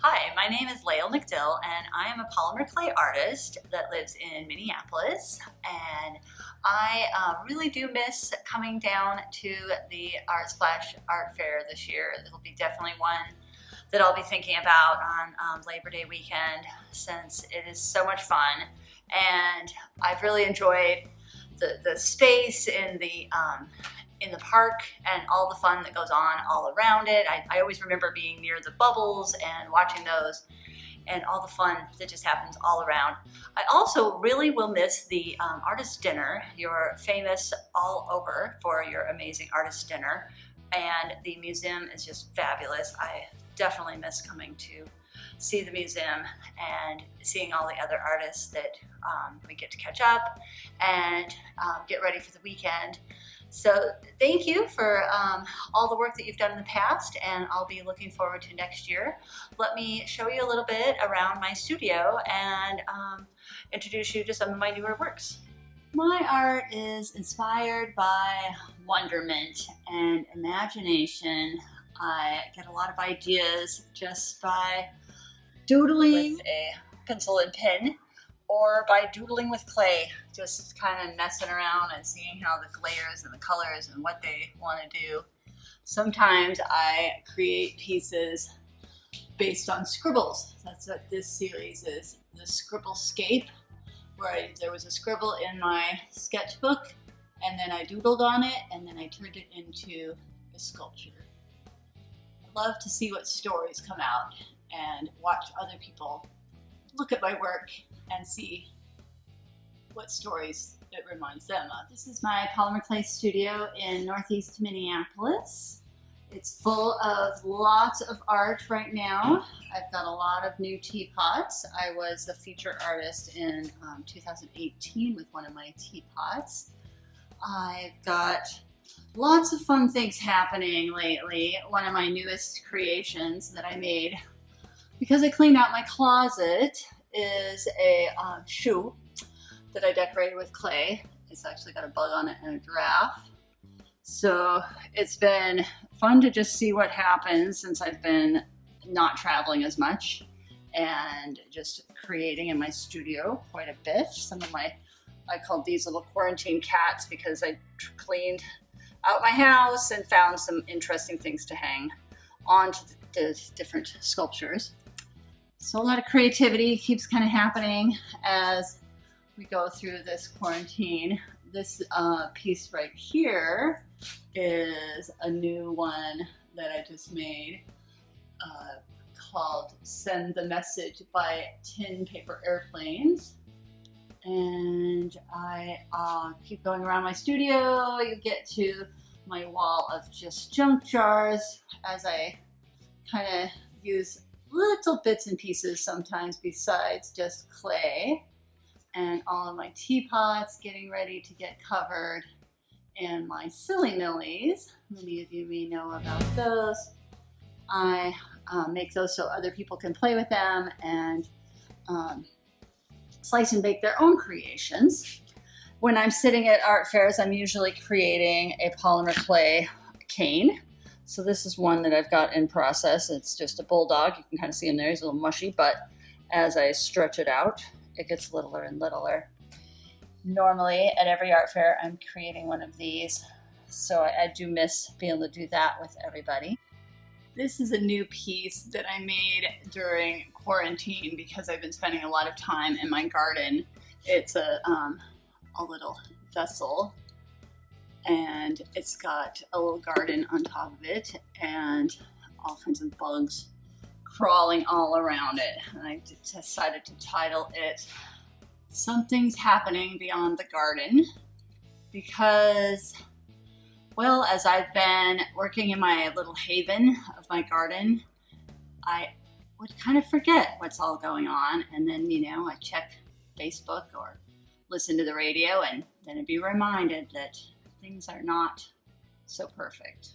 Hi, my name is Layl McDill, and I am a polymer clay artist that lives in Minneapolis. And I really do miss coming down to the ArtSplash art fair this year. It'll be definitely one that I'll be thinking about on Labor Day weekend, since it is so much fun. And I've really enjoyed the space in the park and all the fun that goes on all around it. I always remember being near the bubbles and watching those and all the fun that just happens all around. I also really will miss the artist dinner. You're famous all over for your amazing artist dinner, and the museum is just fabulous. I definitely miss coming to see the museum and seeing all the other artists that we get to catch up and get ready for the weekend. So thank you for all the work that you've done in the past, and I'll be looking forward to next year. Let me show you a little bit around my studio and introduce you to some of my newer works. My art is inspired by wonderment and imagination. I get a lot of ideas just by doodling with a pencil and pen, or by doodling with clay, just kind of messing around and seeing how the layers and the colors and what they want to do. Sometimes I create pieces based on scribbles. That's what this series is, the Scribblescape, where there was a scribble in my sketchbook, and then I doodled on it, and then I turned it into a sculpture. I love to see what stories come out and watch other people look at my work and see what stories it reminds them of. This is my polymer clay studio in Northeast Minneapolis. It's full of lots of art right now. I've got a lot of new teapots. I was the feature artist in 2018 with one of my teapots. I've got lots of fun things happening lately. One of my newest creations that I made because I cleaned out my closet is a shoe that I decorated with clay. It's actually got a bug on it and a giraffe. So it's been fun to just see what happens since I've been not traveling as much and just creating in my studio quite a bit. I called these little quarantine cats because I cleaned out my house and found some interesting things to hang onto the different sculptures. So a lot of creativity keeps kind of happening as we go through this quarantine. This piece right here is a new one that I just made called Send the Message by Tin Paper Airplanes. And I keep going around my studio. You get to my wall of just junk jars as I kind of use little bits and pieces sometimes besides just clay, and all of my teapots getting ready to get covered, and my silly millies. Many of you may know about those. I make those so other people can play with them and slice and bake their own creations. When I'm sitting at art fairs, I'm usually creating a polymer clay cane. So this is one that I've got in process. It's just a bulldog. You can kind of see him there. He's a little mushy, but as I stretch it out, it gets littler and littler. Normally at every art fair, I'm creating one of these. So I do miss being able to do that with everybody. This is a new piece that I made during quarantine because I've been spending a lot of time in my garden. It's a little vessel, and it's got a little garden on top of it and all kinds of bugs crawling all around it. And I decided to title it Something's Happening Beyond the Garden because, well, as I've been working in my little haven of my garden, I would kind of forget what's all going on, and then, I check Facebook or listen to the radio, and then I'd be reminded that things are not so perfect.